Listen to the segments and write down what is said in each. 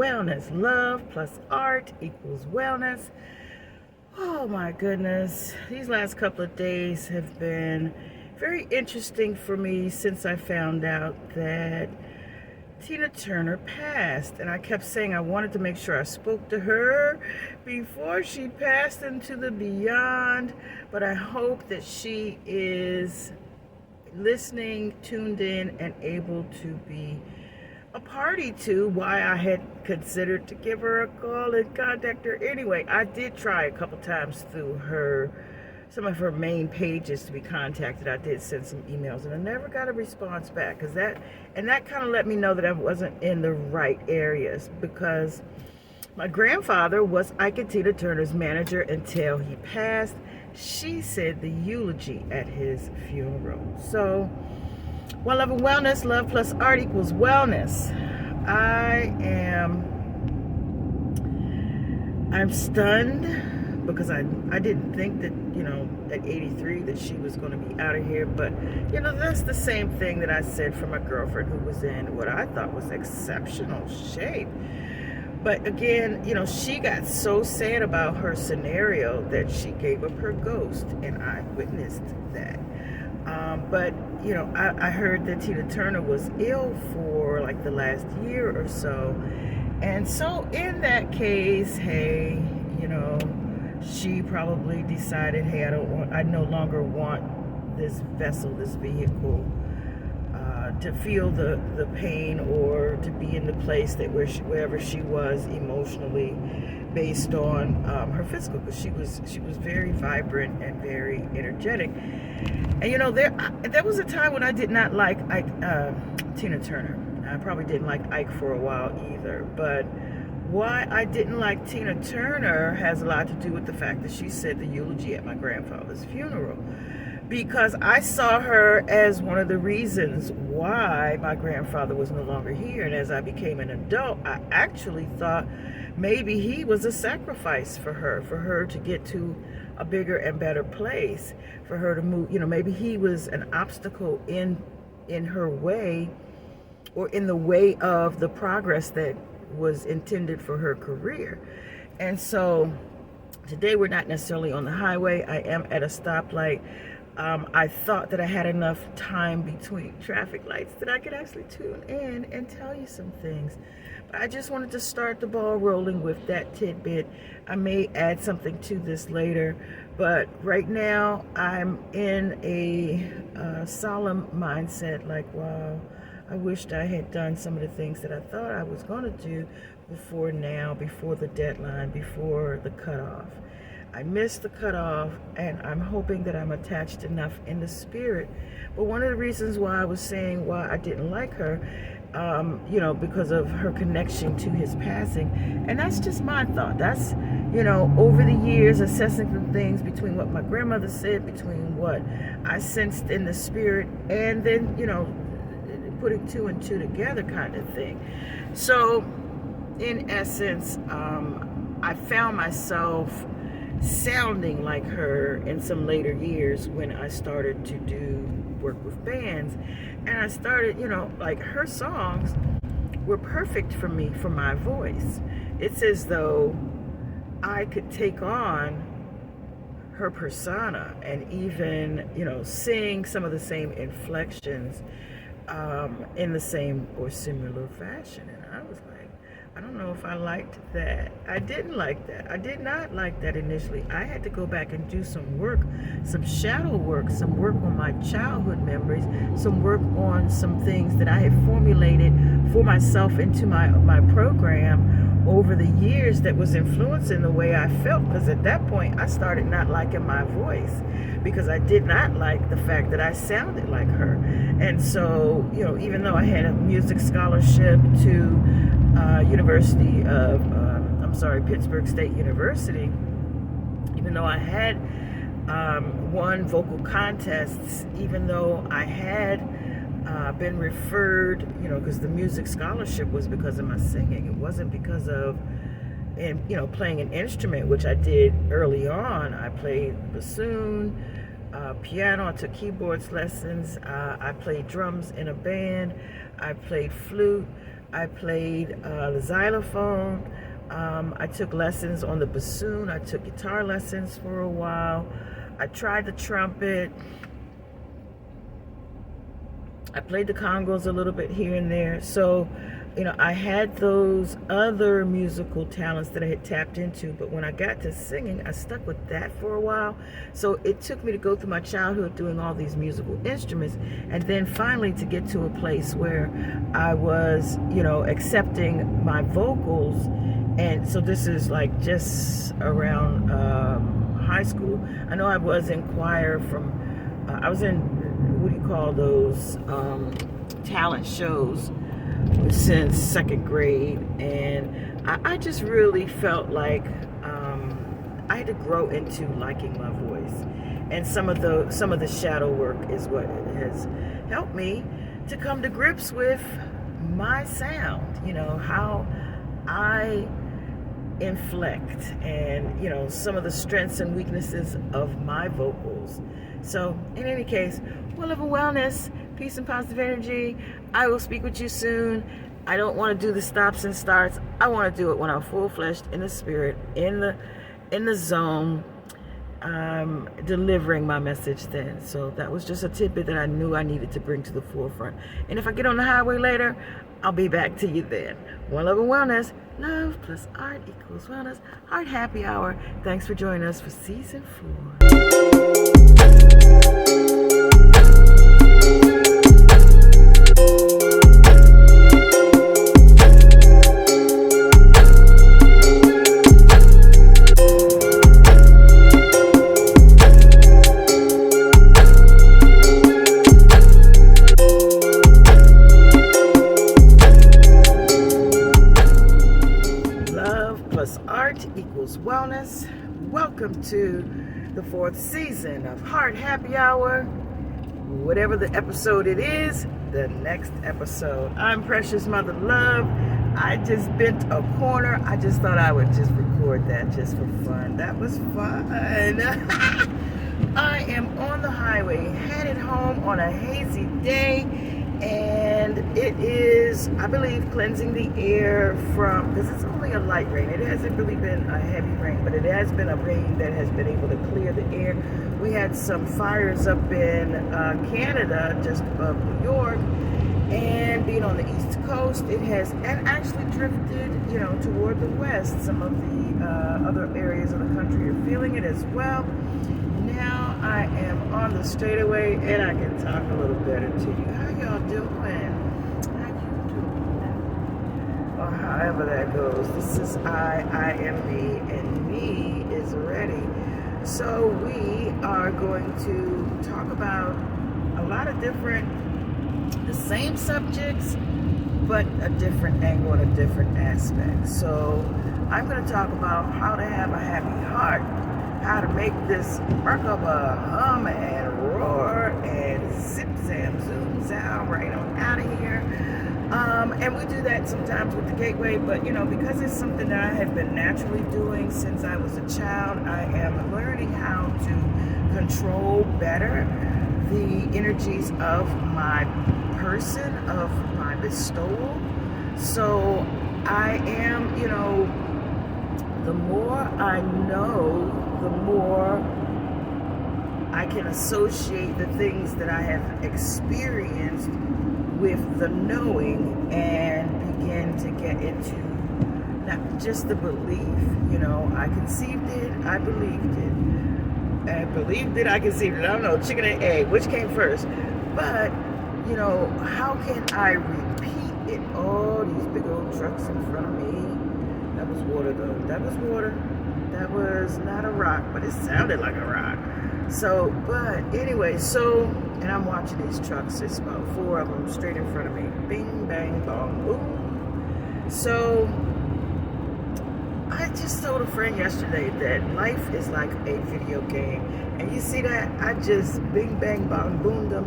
wellness. Love plus art equals wellness. Oh my goodness. These last couple of days have been very interesting for me since I found out that Tina Turner passed. And I kept saying I wanted to make sure I spoke to her before she passed into the beyond. But I hope that she is listening, tuned in, and able to be a party to why I had considered to give her a call and contact her. Anyway, I did try a couple times through some of her main pages to be contacted. I did send some emails and I never got a response back, that kind of let me know that I wasn't in the right areas, because my grandfather was Ike and Tina Turner's manager until he passed. She said the eulogy at his funeral. So, one love and wellness, love plus art equals wellness. I'm stunned because I didn't think that, at 83 that she was going to be out of here. But, that's the same thing that I said for my girlfriend who was in what I thought was exceptional shape. But again, she got so sad about her scenario that she gave up her ghost, and I witnessed that. But, I heard that Tina Turner was ill for like the last year or so. And so in that case, hey, she probably decided, hey, I no longer want this vessel, this vehicle, to feel the pain or to be in the place that wherever she was emotionally, based on her physical, because she was very vibrant and very energetic. And there was a time when I did not like Tina Turner. I probably didn't like Ike for a while either, but why I didn't like Tina Turner has a lot to do with the fact that she said the eulogy at my grandfather's funeral. Because I saw her as one of the reasons why my grandfather was no longer here. And as I became an adult, I actually thought maybe he was a sacrifice for her to get to a bigger and better place, for her to move. Maybe he was an obstacle in her way, or in the way of the progress that was intended for her career. And so today we're not necessarily on the highway. I am at a stoplight. I thought that I had enough time between traffic lights that I could actually tune in and tell you some things. But I just wanted to start the ball rolling with that tidbit. I may add something to this later, but right now I'm in a solemn mindset, like, wow, I wished I had done some of the things that I thought I was going to do before now, before the deadline, before the cutoff. I missed the cutoff, and I'm hoping that I'm attached enough in the spirit. But one of the reasons why I was saying why I didn't like her, because of her connection to his passing. And that's just my thought. That's, over the years, assessing the things between what my grandmother said, between what I sensed in the spirit, and then, putting two and two together kind of thing. So, in essence, I found myself sounding like her in some later years when I started to do work with bands. And I started, like, her songs were perfect for me, for my voice. It's as though I could take on her persona and even, sing some of the same inflections in the same or similar fashion. And I was like, I don't know if I liked that. I didn't like that. I did not like that initially. I had to go back and do some work, some shadow work, some work on my childhood memories, some work on some things that I had formulated for myself into my program over the years that was influencing the way I felt. Because at that point, I started not liking my voice, because I did not like the fact that I sounded like her. And so, even though I had a music scholarship to Pittsburgh State University, even though I had won vocal contests, even though I had been referred, because the music scholarship was because of my singing. It wasn't because of, playing an instrument, which I did early on. I played bassoon, piano. I took keyboards lessons. I played drums in a band. I played flute. I played the xylophone. I took lessons on the bassoon. I took guitar lessons for a while. I tried the trumpet. I played the congos a little bit here and there. So, you know, I had those other musical talents that I had tapped into, but when I got to singing, I stuck with that for a while. So it took me to go through my childhood doing all these musical instruments, and then finally to get to a place where I was, you know, accepting my vocals. And so this is like just around high school. I know I was in choir from, I was in, what do you call those, talent shows since second grade, and I just really felt like I had to grow into liking my voice, and some of the shadow work is what has helped me to come to grips with my sound, you know, how I inflect, and you know, some of the strengths and weaknesses of my vocals. So in any case, well, love and wellness, peace and positive energy. I will speak with you soon. I don't want to do the stops and starts. I want to do it when I'm full-fleshed in the spirit, in the zone, delivering my message then. So that was just a tidbit that I knew I needed to bring to the forefront. And if I get on the highway later, I'll be back to you then. One love and wellness. Love plus art equals wellness. Heart Happy Hour. Thanks for joining us for season 4. Art equals wellness. Welcome to the 4th season of Heart Happy Hour. Whatever the episode it is, the next episode. I'm Precious Mother Love. I just bent a corner. I just thought I would just record that just for fun. That was fun. I am on the highway, headed home on a hazy day. And it is, I believe, cleansing the air from, because it's only a light rain. It hasn't really been a heavy rain, but it has been a rain that has been able to clear the air. We had some fires up in Canada, just above New York, and being on the East Coast, it has, and actually drifted, you know, toward the west. Some of the other areas of the country are feeling it as well. Now I am on the straightaway and I can talk a little better to you. How y'all doing? How you doing? Or however that goes. This is I am me, and me is ready. So we are going to talk about a lot of the same subjects, but a different angle and a different aspect. So I'm going to talk about how to have a happy heart, how to make this Merkaba hum and roar and zip zam zoom zoom right on out of here. And we do that sometimes with the gateway, but you know, because it's something that I have been naturally doing since I was a child, I am learning how to control better the energies of my person, of my bestowal. So I am, you know, the more I know, the more I can associate the things that I have experienced with the knowing and begin to get into not just the belief. You know, I conceived it, I believed it. I believed it, I conceived it. I don't know, chicken and egg, which came first? But, you know, how can I repeat it? Oh, these big old trucks in front of me. That was water though. That was water. That was not a rock, but it sounded like a rock. So, but anyway, so, and I'm watching these trucks. There's about 4 of them straight in front of me. Bing, bang, bong, boom. So, I just told a friend yesterday that life is like a video game. And you see that? I just bing, bang, bong, boomed them.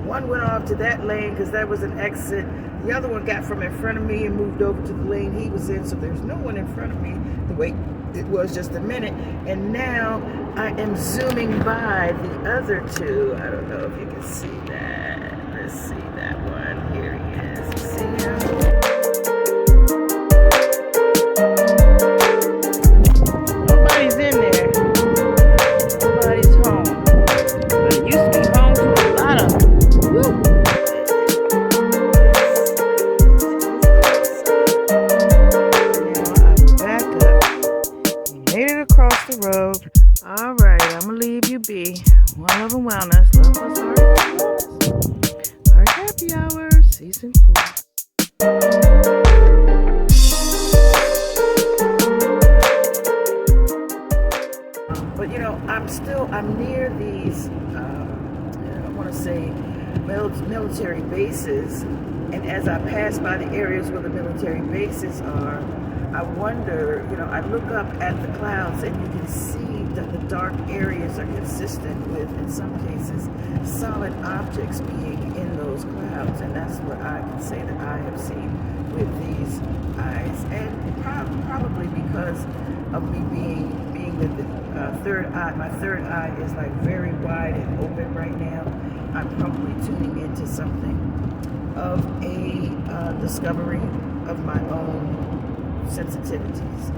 One went off to that lane because that was an exit. The other one got from in front of me and moved over to the lane he was in. So there's no one in front of me the way it was just a minute. And now I am zooming by the other 2. I don't know if you can see that. Let's see that one. Here he is. See him? want to say military bases. And as I pass by the areas where the military bases are, I wonder, I look up at the clouds and you can see that the dark areas are consistent with, in some cases, solid objects being in those clouds. And that's what I can say that I have seen with these eyes. And probably because of me being that the third eye, my third eye is like very wide and open right now. I'm probably tuning into something of a discovery of my own sensitivities.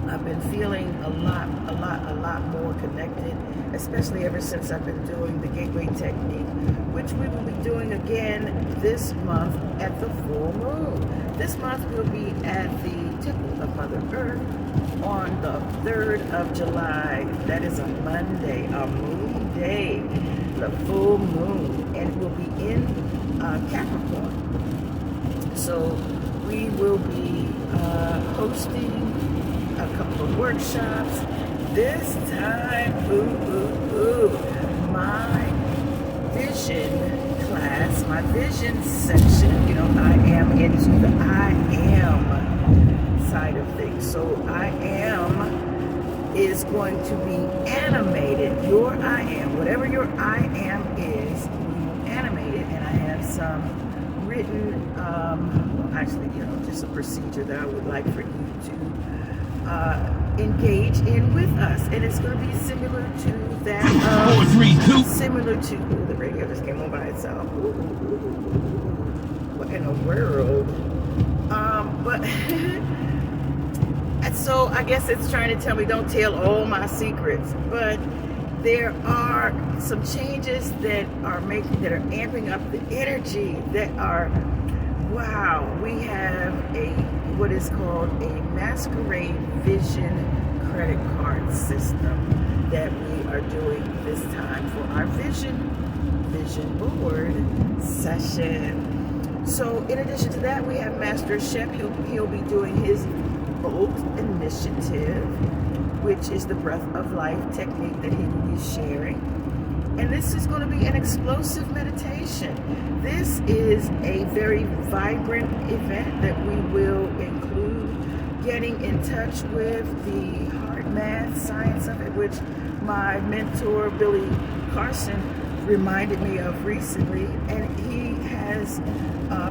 I've been feeling a lot more connected, especially ever since I've been doing the gateway technique, which we will be doing again this month at the full moon. This month we'll be at the temple of Mother Earth on the 3rd of July. That is a Monday, a moon day, the full moon, and it will be in Capricorn. So we will be hosting a couple of workshops. This time, my vision class, my vision section, I am into the I am side of things. So I am is going to be animated. Your I am, whatever your I am is, we will animate it. And I have some written, actually, just a procedure that I would like for you to engage in with us. And it's going to be similar to that. 4, 3, 2. Similar to, the radio just came on by itself. What in the world? But and so I guess it's trying to tell me don't tell all my secrets, but there are some changes that are amping up the energy that are, wow, we have what is called a masquerade vision credit card system that we are doing this time for our vision board session. So in addition to that, we have Master Shep. He'll be doing his Bolt Initiative, which is the breath of life technique that he will be sharing. And this is going to be an explosive meditation. This is a very vibrant event that we will include getting in touch with the hard math science of it, which my mentor, Billy Carson, reminded me of recently. And he has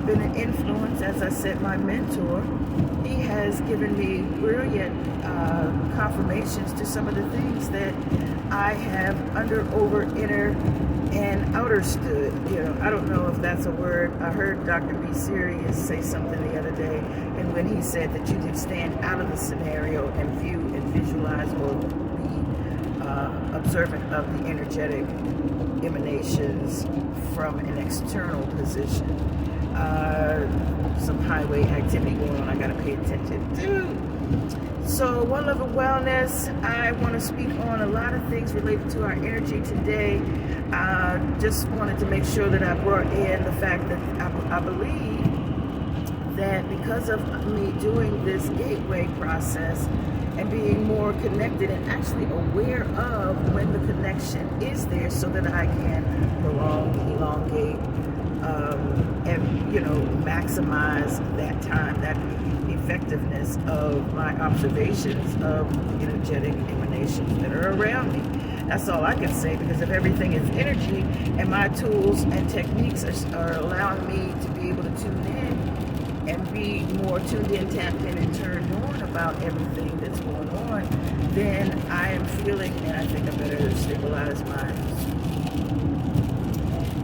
been an influence, as I said, my mentor. He has given me brilliant confirmations to some of the things that I have over, inner, and outer stood. I don't know if that's a word. I heard Dr. B. Sirius say something the other day, and when he said that you can stand out of the scenario and view and visualize or be observant of the energetic emanations from an external position. Some highway activity going on I gotta pay attention to. So One Love and Wellness, I want to speak on a lot of things related to our energy today. Just wanted to make sure that I brought in the fact that I believe that because of me doing this gateway process and being more connected and actually aware of when the connection is there so that I can prolong, elongate, and maximize that time, that effectiveness of my observations of energetic emanations that are around me. That's all I can say, because if everything is energy and my tools and techniques are allowing me to be able to tune in and be more tuned in, tapped in, and turned on about everything that's going on, then I am feeling, and I think I better stabilize my,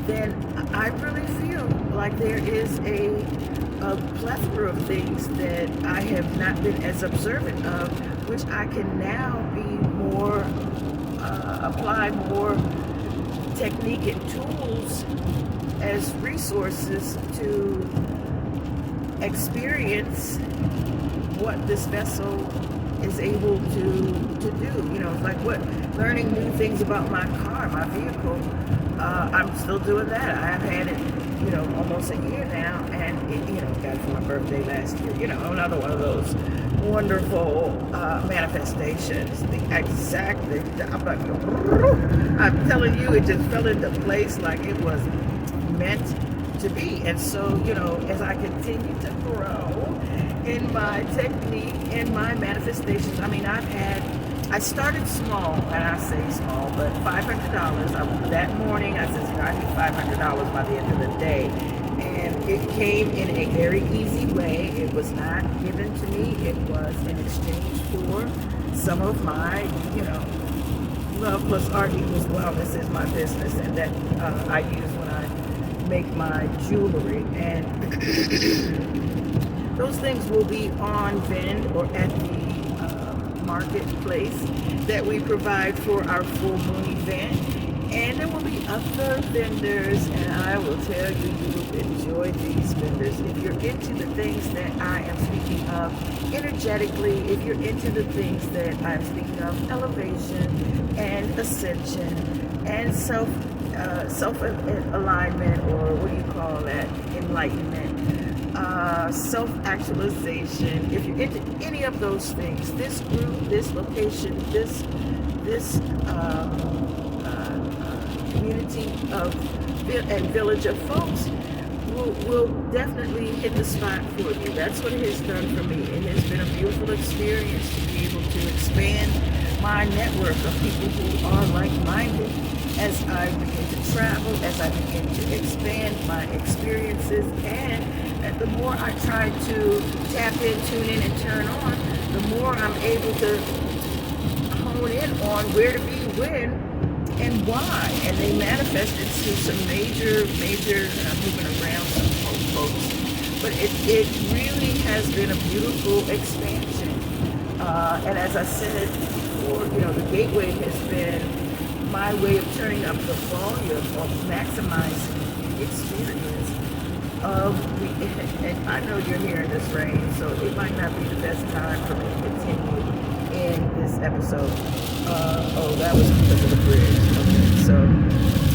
then I really feel like there is a plethora of things that I have not been as observant of, which I can now be more, apply more technique and tools as resources to experience what this vessel is able to do. It's like learning new things about my car, my vehicle. I'm still doing that. I've had it you know, almost a year now, and it, you know, got it for my birthday last year. You know, another one of those wonderful manifestations. I'm telling you, it just fell into place like it was meant to be. And so, you know, as I continue to grow in my technique and my manifestations, I mean, I started small, and I say small, but $500. That morning, I said, you know, I need $500 by the end of the day. And it came in a very easy way. It was not given to me. It was in exchange for some of my, you know, Love+Art equals wellness is my business, and that I use when I make my jewelry. And those things will be on vend or at the marketplace that we provide for our full moon event. And there will be other vendors, and I will tell you, you will enjoy these vendors. If you're into the things that I am speaking of energetically, if you're into the things that I'm speaking of, elevation and ascension and self-alignment, or what do you call that, enlightenment, self-actualization, if you're into any of those things, this group, this location, this community of and village of folks will definitely hit the spot for you. That's what it has done for me. It has been a beautiful experience to be able to expand my network of people who are like-minded as I begin to travel, as I begin to expand my experiences, and the more I try to tap in, tune in, and turn on, the more I'm able to hone in on where to be, when, and why. And they manifest into some major, and I'm moving around some folks, but it really has been a beautiful expansion. And as I said before, you know, the gateway has been my way of turning up the volume, of maximizing the experience of the, and I know you're hearing this rain, so it might not be the best time for me to continue in this episode. Oh, that was because of the bridge. Okay, so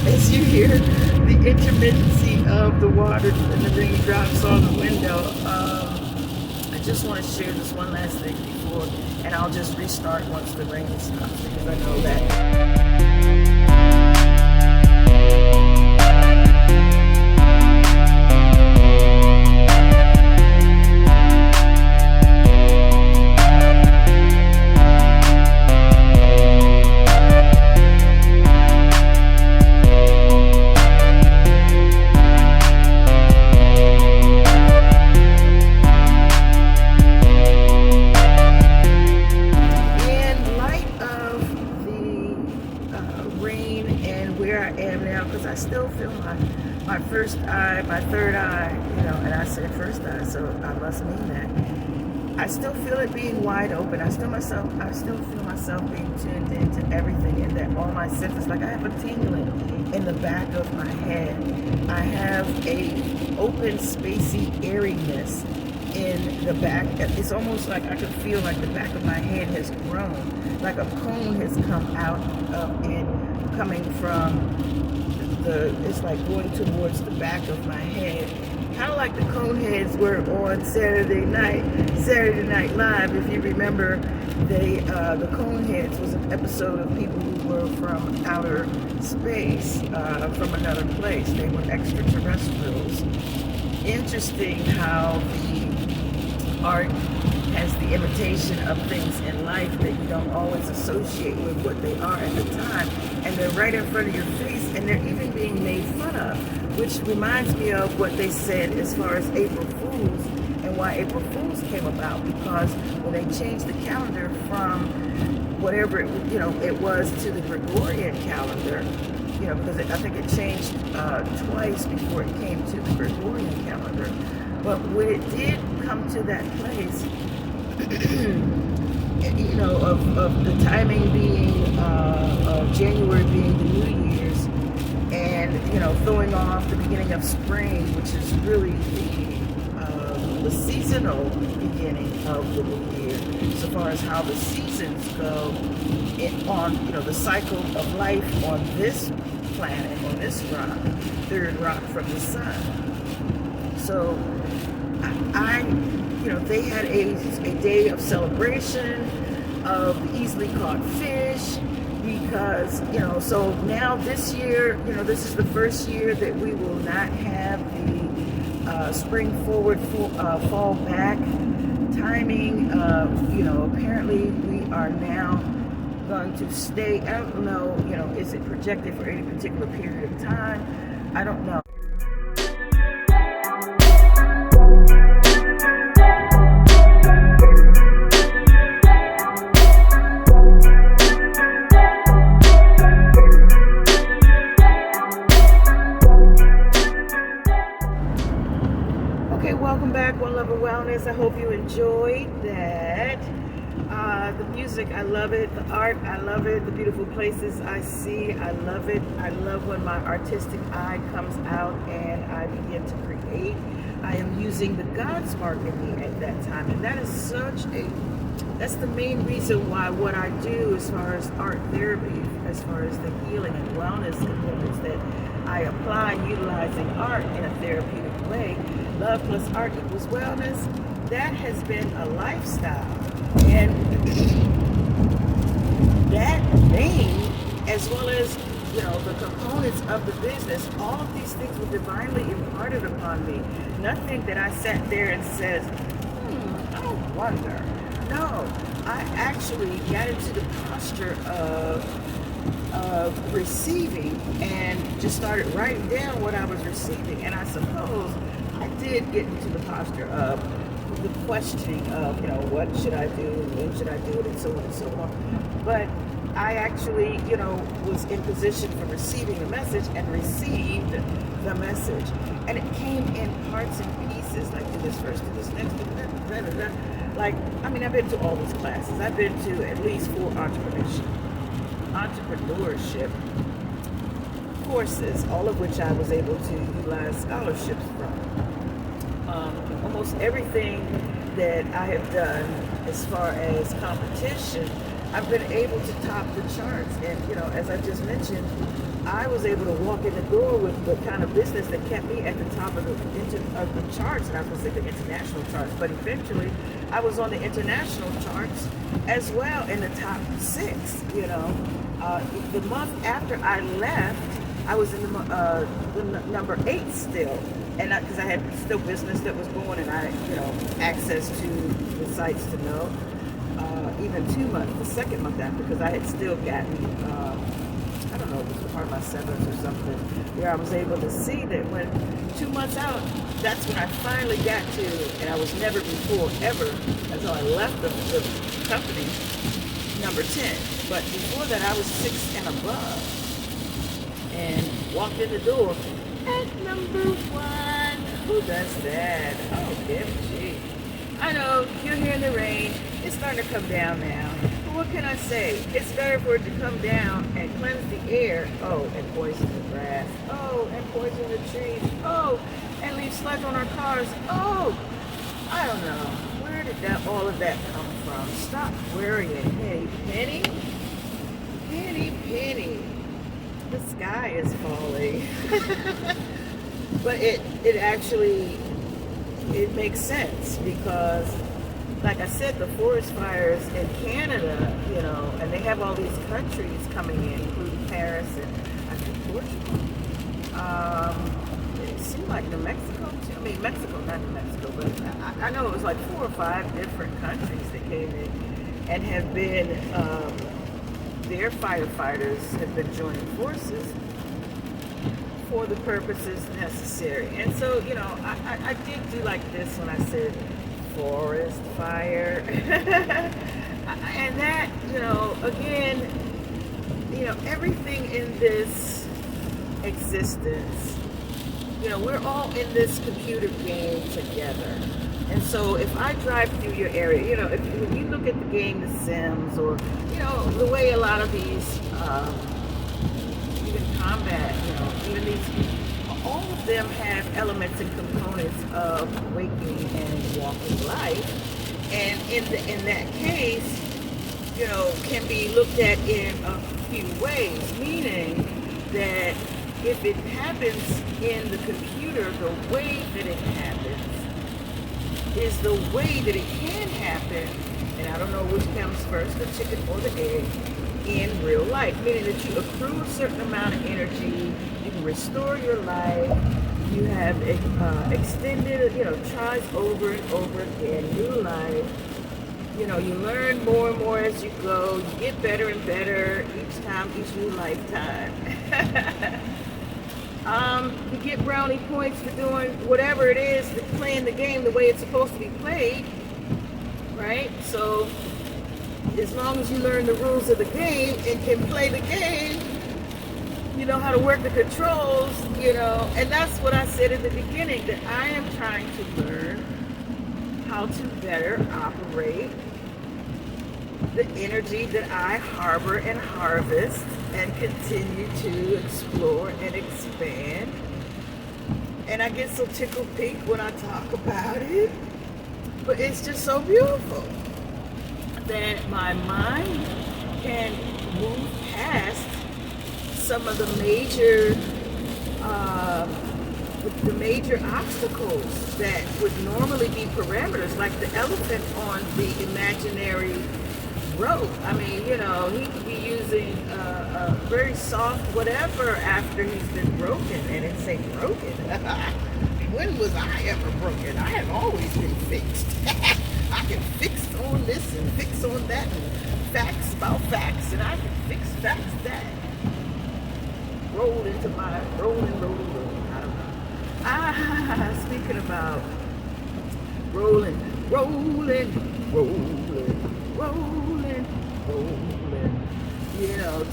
as you hear the intermittency of the water and the raindrops on the window, I just want to share this one last thing before, and I'll just restart once the rain stops, because I know that. I still feel my first eye, my third eye, you know, and I said first eye, so I must mean that. I still feel it being wide open. I still feel myself being tuned into everything, and that all my senses, like I have a tingling in the back of my head. I have a open, spacey airiness in the back. It's almost like I can feel like the back of my head has grown, like a cone has come out and coming from it's like going towards the back of my head, kind of like the Coneheads were on Saturday Night Live. If you remember, the Coneheads was an episode of people who were from outer space, from another place. They were extraterrestrials. Interesting how the art has the imitation of things in life that you don't always associate with what they are at the time, and they're right in front of your face, and they're even being made fun of, which reminds me of what they said as far as April Fools and why April Fools came about, because when they changed the calendar from whatever it was to the Gregorian calendar, you know, because I think it changed twice before it came to the Gregorian calendar. But when it did come to that place, you know, of the timing being January being the New Year's, and you know, throwing off the beginning of spring, which is really the seasonal beginning of the new year, so far as how the seasons go on, you know, the cycle of life on this planet, on this rock. third rock from the sun. So they had a day of celebration of the easily caught fish, because, so now this year, this is the first year that we will not have the spring forward, fall back timing. Apparently we are now going to stay, I don't know, is it projected for any particular period of time? I don't know. Welcome back, One Love and Wellness. I hope you enjoyed that. The music, I love it. The art, I love it. The beautiful places I see, I love it. I love when my artistic eye comes out and I begin to create. I am using the God spark in me at that time, and that is that's the main reason why what I do as far as art therapy, as far as the healing and wellness components that I apply utilizing art in a therapeutic way. Love plus art equals wellness. That has been a lifestyle. And that name, as well as, the components of the business, all of these things were divinely imparted upon me. Nothing that I sat there and said, I wonder. No, I actually got into the posture of receiving and just started writing down what I was receiving. And I suppose I did get into the posture of the questioning of, what should I do, when should I do it, and so on and so on. But I actually, was in position for receiving the message and received the message. And it came in parts and pieces, like do this first, do this next, do that. Like, I've been to all these classes. I've been to at least 4 entrepreneurship courses, all of which I was able to utilize scholarships from. Almost everything that I have done as far as competition, I've been able to top the charts. And, as I just mentioned, I was able to walk in the door with the kind of business that kept me at the top of the charts, and I was going to say the international charts, but eventually I was on the international charts as well, in the top 6, The month after I left, I was in the number 8 still, and because I had still business that was going, and I, access to the sites to know. Even 2 months, the second month after, because I had still gotten, I don't know, it was part of my 7th or something, where I was able to see that when 2 months out, that's when I finally got to, and I was never before, ever, until I left the company, number 10. But before that, I was 6 and above, and walked in the door at number 1. Who does that? Oh, MG. I know, you're hearing the rain. It's starting to come down now. But what can I say? It's better for it to come down and cleanse the air. Oh, and poison the grass. Oh, and poison the trees. Oh, and leave sludge on our cars. Oh, I don't know. Where did all of that come from? Stop worrying. Hey, Penny. Penny. The sky is falling. But it actually, it makes sense, because like I said, the forest fires in Canada, and they have all these countries coming in, including Paris and I think Portugal. It seemed like New Mexico too. Mexico, not New Mexico, but I know it was like 4 or 5 different countries that came in and have been, their firefighters have been joining forces for the purposes necessary. And so, I did do like this when I said forest fire. And that, again, everything in this existence, we're all in this computer game together. And so if I drive through your area, when you look at the game The Sims, or, the way a lot of these, even combat, even these, all of them have elements and components of waking and walking life. And in that case, can be looked at in a few ways, meaning that if it happens in the computer, the way that it happens is the way that it can happen, and I don't know which comes first, the chicken or the egg, in real life, meaning that you accrue a certain amount of energy, you can restore your life, you have extended, tries over and over again, new life. You learn more and more as you go. You get better and better each time, each new lifetime. You get brownie points for doing whatever it is, playing the game the way it's supposed to be played, right? So as long as you learn the rules of the game and can play the game, you know how to work the controls, and that's what I said at the beginning, that I am trying to learn how to better operate the energy that I harbor and harvest and continue to explore and expand. And I get so tickled pink when I talk about it, but it's just so beautiful that my mind can move past some of the major obstacles that would normally be parameters, like the elephant on the imaginary rope. I mean, he could be using a very soft whatever after he's been broken, and it's say broken. When was I ever broken? I have always been fixed. I can fix on this and fix on that, and facts about facts, and I can fix facts that. Roll into my rolling. I don't know. Speaking about rolling.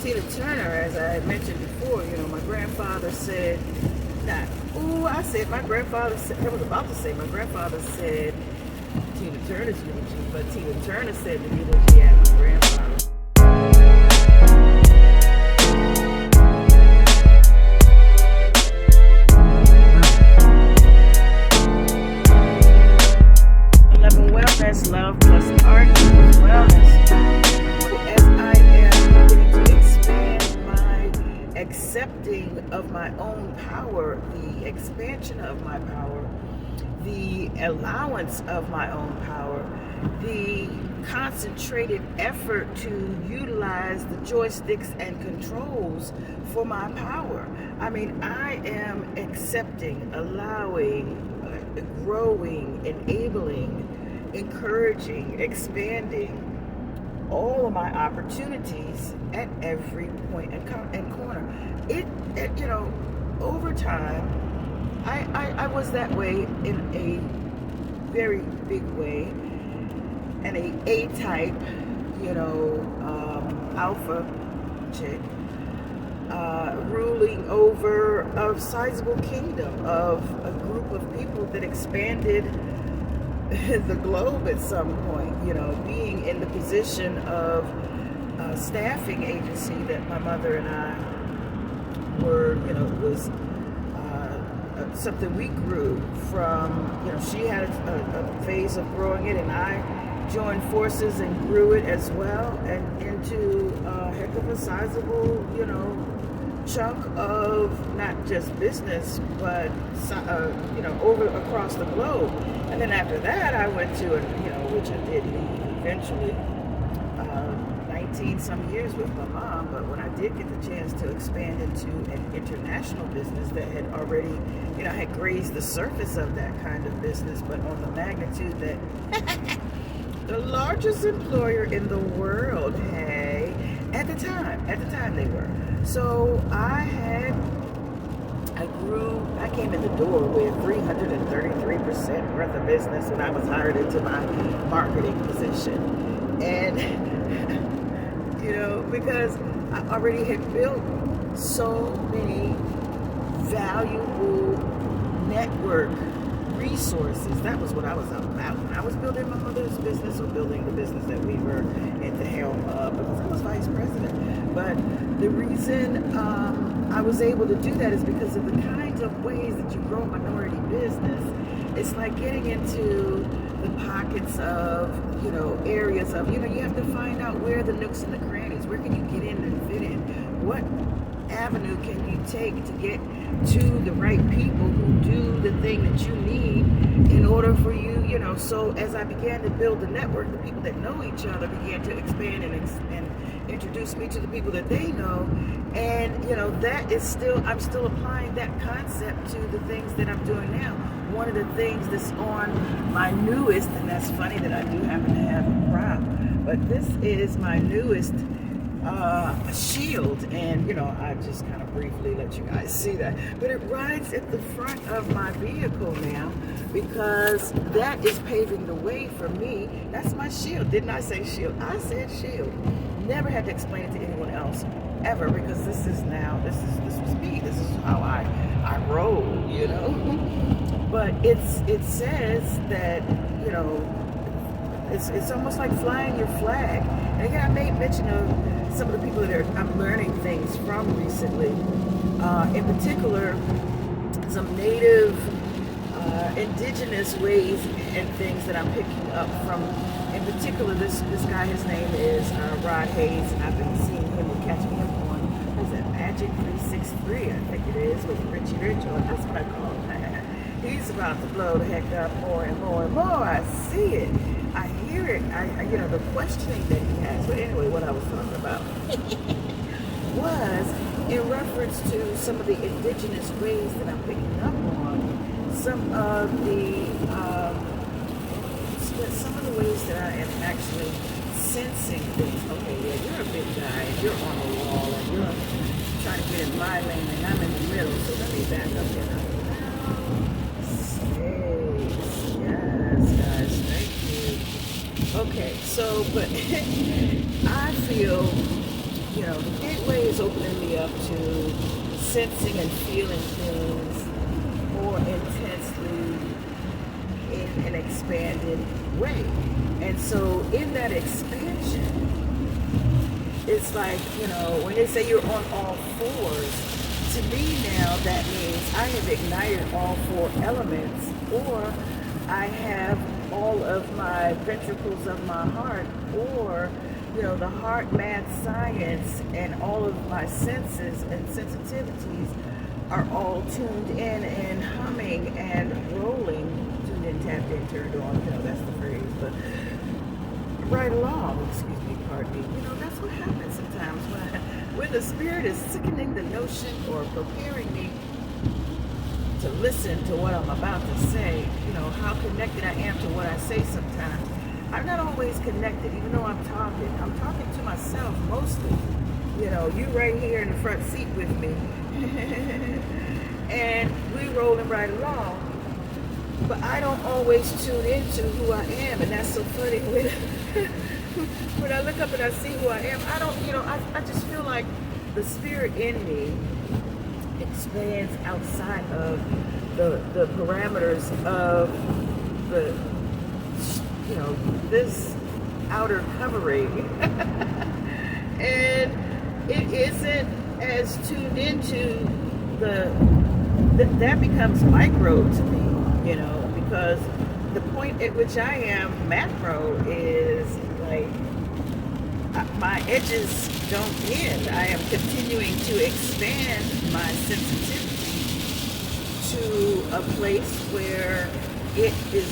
Tina Turner, as I had mentioned before, my grandfather said, I was about to say, my grandfather said Tina Turner's eulogy, but Tina Turner said the eulogy at my grandfather. 11 Wellness, Love+Art, Wellness. As I am beginning to expand my accepting of my own power, the expansion of my power, the allowance of my own power, the concentrated effort to utilize the joysticks and controls for my power. I mean, I am accepting, allowing, growing, enabling, encouraging, expanding all of my opportunities at every point and corner. Over time, I was that way in a very big way, and a type, alpha chick, ruling over a sizable kingdom of a group of people that expanded the globe at some point, being in the position of a staffing agency that my mother and I were, was something we grew from. She had a phase of growing it, and I joined forces and grew it as well, and into a heck of a sizable, chunk of not just business, but over across the globe. And then after that, I went to which I did eventually, 19 some years with my mom. But when I did get the chance to expand into an international business that had already, had grazed the surface of that kind of business, but on the magnitude that the largest employer in the world, at the time they were. So I came in the door with 333% worth of business when I was hired into my marketing position. And, because I already had built so many valuable network resources. That was what I was about. When I was building my mother's business, or building the business that we were at the helm of, because I was vice president. But the reason I was able to do that is because of the kinds of ways that you grow a minority business. It's like getting into the pockets of, areas of, you have to find out where the nooks and the crannies, where can you get in and fit in? What avenue can you take to get to the right people who do the thing that you need in order for you, you know. So as I began to build the network, the people that know each other began to expand and introduce me to the people that they know. And, you know, that is still, I'm still applying that concept to the things that I'm doing now. One of the things that's on my newest, and that's funny that I do happen to have a prop, but this is my newest shield, and you know, I just kind of briefly let you guys see that, but it rides at the front of my vehicle now because that is paving the way for me. That's my shield. Didn't I say shield? I said shield. Never had to explain it to anyone else ever, because this was me. This is how I roll, you know. But it says that, you know, it's almost like flying your flag. And again, I made mention of some of the people that I'm learning things from recently. In particular, some native, indigenous ways and things that I'm picking up from. In particular, this guy, his name is Rod Hayes, and I've been seeing him and catching him on, what is that, Magic 363, I think it is, with Richie Rich, or that's what I call him. He's about to blow the heck up more and more and more. I see it. I hear it. You know, the questioning that he has. But anyway, what I was talking about was in reference to some of the indigenous ways that I'm picking up on, some of the ways that I am actually sensing things. Okay, yeah, you're a big guy, and you're on the wall, and you're trying to get in my lane, and I'm in the middle. So let me back up here. Yes, guys, thank you. Okay, so, but I feel, you know, the gateway is opening me up to sensing and feeling things more intensely in an expanded way. And so in that expansion, it's like, you know, when they say you're on all fours, to me now that means I have ignited all four elements, or I have all of my ventricles of my heart, or, you know, the heart, math, science, and all of my senses and sensitivities are all tuned in and humming and rolling. Tuned in, tapped in, turned on, you know, that's the phrase, but right along, excuse me, pardon me, you know, that's what happens sometimes when the spirit is sickening the notion or preparing me to listen to what I'm about to say, you know, how connected I am to what I say sometimes. I'm not always connected, even though I'm talking to myself mostly. You know, you right here in the front seat with me. And we rolling right along. But I don't always tune into who I am, and that's so funny when I look up and I see who I am. I don't, you know, I just feel like the spirit in me expands outside of the parameters of the, you know, this outer covering. And it isn't as tuned into that becomes micro to me, you know, because the point at which I am macro is like my edges don't end. I am continuing to expand my sensitivity to a place where it is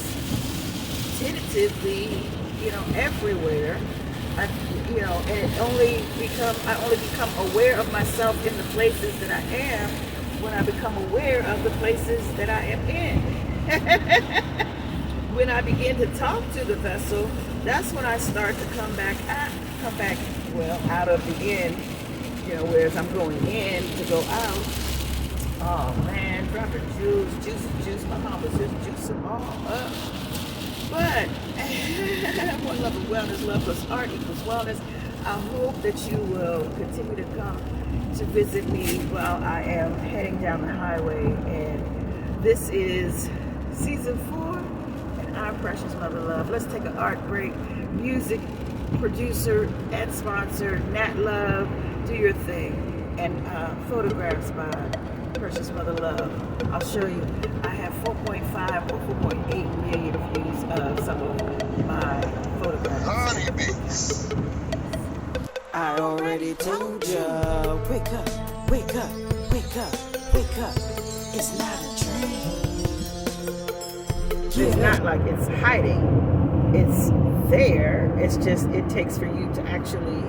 tentatively, you know, everywhere. You know, and I only become aware of myself in the places that I am when I become aware of the places that I am in. When I begin to talk to the vessel, that's when I start to come back, out of the in, you know, whereas I'm going in to go out. Oh man, dropping juice. My mom was just juicing them all up. But one love of wellness, Love+Art equals wellness. I hope that you will continue to come to visit me while I am heading down the highway. And this is season 4, and our precious mother love. Let's take an art break. Music producer and sponsor Nat Love, do your thing. And photographs by precious mother love. I'll show you. I have 4.5 or 4.8 million views of some of my photographs. Honeybees. I already told ya. Wake up. Wake up, wake up, wake up. It's not a dream. It's not like it's hiding. It's there. It's just, it takes for you to actually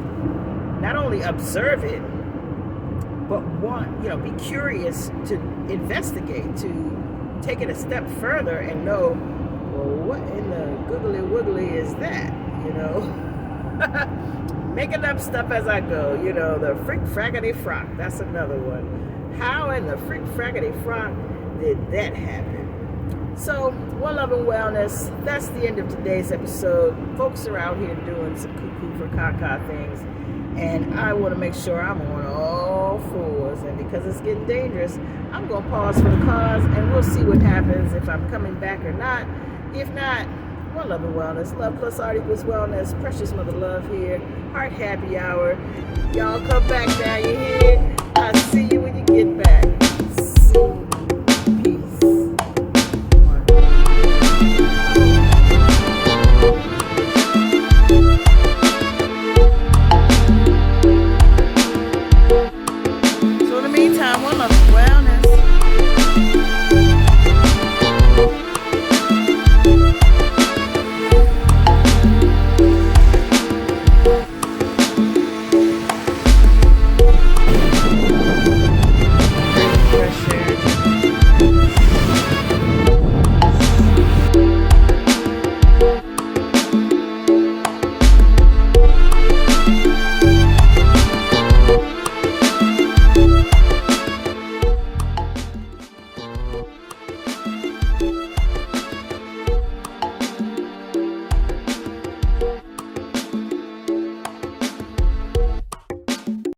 not only observe it, but be curious to investigate, to take it a step further and know, well, what in the googly wiggly is that, Making up stuff as I go, the frick fraggity frock, that's another one. How in the frick fraggity frock did that happen? So, one love and wellness, that's the end of today's episode. Folks are out here doing some cuckoo for caca things, and I want to make sure I'm on all fours, and because it's getting dangerous, I'm going to pause for the cause, and we'll see what happens, if I'm coming back or not. If not, one love and wellness. Love+Art equals wellness. Precious Mother Love here. Heart Happy Hour. Y'all come back now, you hear? I'll see you